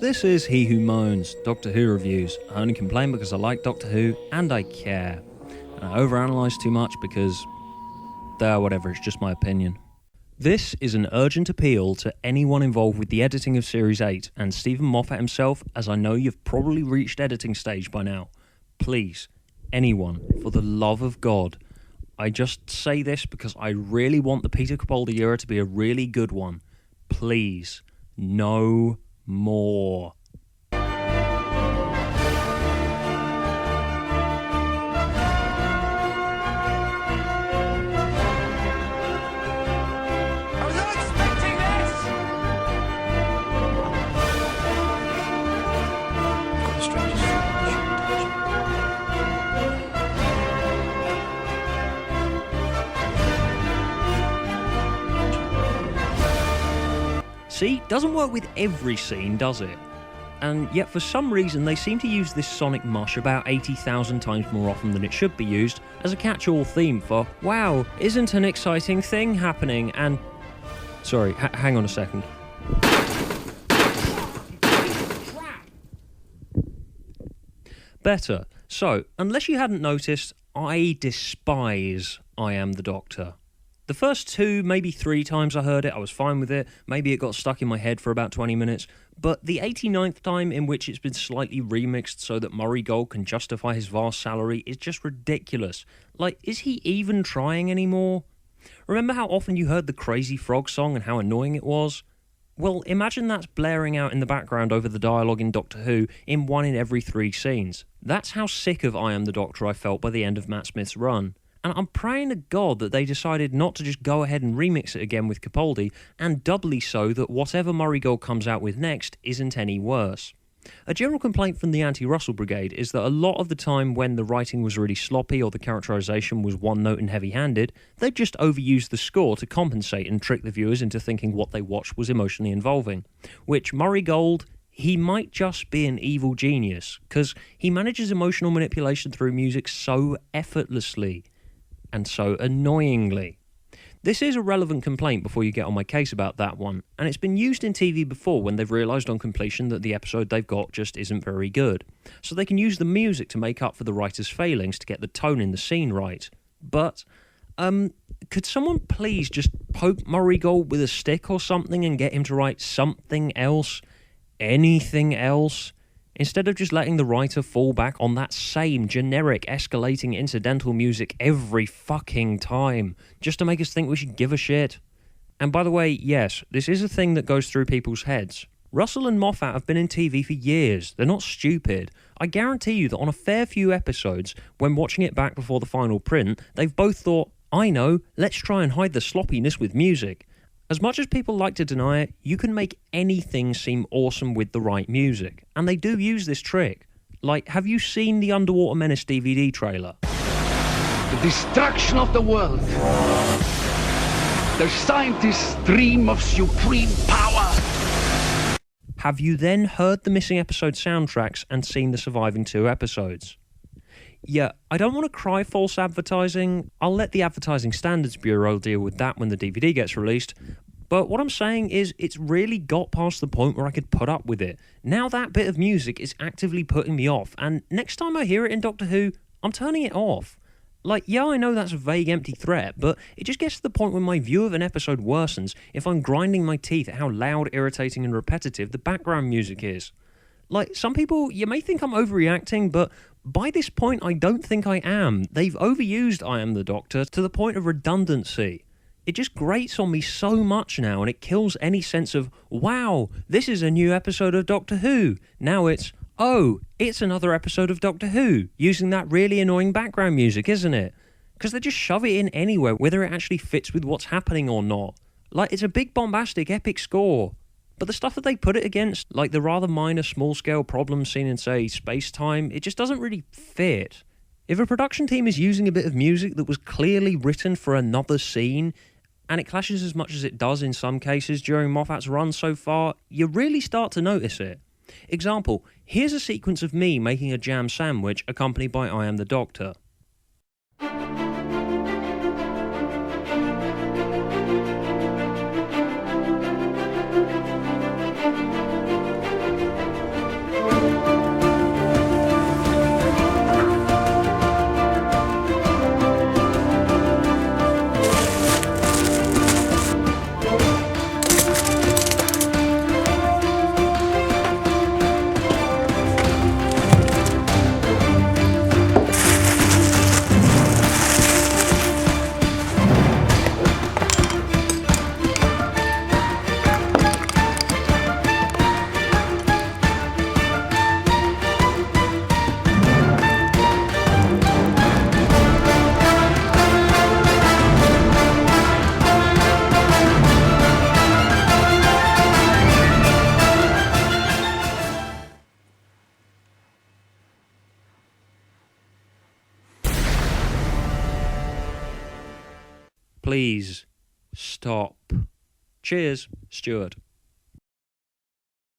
This is He Who Moans, Doctor Who reviews. I only complain because I like Doctor Who and I care. And I overanalyse too much because, whatever, it's just my opinion. This is an urgent appeal to anyone involved with the editing of Series 8 and Stephen Moffat himself, as I know you've probably reached editing stage by now. Please, anyone, for the love of God, I just say this because I really want the Peter Capaldi era to be a really good one. Please, no more. See, doesn't work with every scene, does it? And yet for some reason they seem to use this sonic mush about 80,000 times more often than it should be used as a catch-all theme for, wow, isn't an exciting thing happening, and... Sorry, hang on a second. Better. So, unless you hadn't noticed, I despise I Am the Doctor. The first 2, maybe 3 times I heard it, I was fine with it. Maybe it got stuck in my head for about 20 minutes. But the 89th time in which it's been slightly remixed so that Murray Gold can justify his vast salary is just ridiculous. Like, is he even trying anymore? Remember how often you heard the Crazy Frog song and how annoying it was? Well, imagine that's blaring out in the background over the dialogue in Doctor Who in 1 in every 3 scenes. That's how sick of I Am the Doctor I felt by the end of Matt Smith's run. And I'm praying to God that they decided not to just go ahead and remix it again with Capaldi, and doubly so that whatever Murray Gold comes out with next isn't any worse. A general complaint from the anti-Russell Brigade is that a lot of the time when the writing was really sloppy or the characterisation was one-note and heavy-handed, they'd just overuse the score to compensate and trick the viewers into thinking what they watched was emotionally involving. Which Murray Gold... he might just be an evil genius, because he manages emotional manipulation through music so effortlessly. And so annoyingly. This is a relevant complaint before you get on my case about that one, and it's been used in TV before when they've realised on completion that the episode they've got just isn't very good. So they can use the music to make up for the writer's failings to get the tone in the scene right. But, could someone please just poke Murray Gold with a stick or something and get him to write something else? Anything else? Instead of just letting the writer fall back on that same generic escalating incidental music every fucking time, just to make us think we should give a shit. And by the way, yes, this is a thing that goes through people's heads. Russell and Moffat have been in TV for years. They're not stupid. I guarantee you that on a fair few episodes, when watching it back before the final print, they've both thought, I know, let's try and hide the sloppiness with music. As much as people like to deny it, you can make anything seem awesome with the right music. And they do use this trick. Like, have you seen the Underwater Menace DVD trailer? The destruction of the world. The scientists dream of supreme power. Have you then heard the missing episode soundtracks and seen the surviving 2 episodes? Yeah, I don't want to cry false advertising. I'll let the Advertising Standards Bureau deal with that when the DVD gets released. But what I'm saying is it's really got past the point where I could put up with it. Now that bit of music is actively putting me off, and next time I hear it in Doctor Who, I'm turning it off. Like, yeah, I know that's a vague, empty threat, but it just gets to the point where my view of an episode worsens if I'm grinding my teeth at how loud, irritating and repetitive the background music is. Like, some people, you may think I'm overreacting, but by this point, I don't think I am. They've overused I Am the Doctor to the point of redundancy. It just grates on me so much now, and it kills any sense of, wow, this is a new episode of Doctor Who. Now it's, oh, it's another episode of Doctor Who, using that really annoying background music, isn't it? Because they just shove it in anywhere, whether it actually fits with what's happening or not. Like, it's a big, bombastic, epic score. But the stuff that they put it against, like the rather minor small-scale problems seen in, say, space-time, it just doesn't really fit. If a production team is using a bit of music that was clearly written for another scene, and it clashes as much as it does in some cases during Moffat's run so far, you really start to notice it. Example, here's a sequence of me making a jam sandwich accompanied by I Am the Doctor. Please stop. Cheers, Stuart.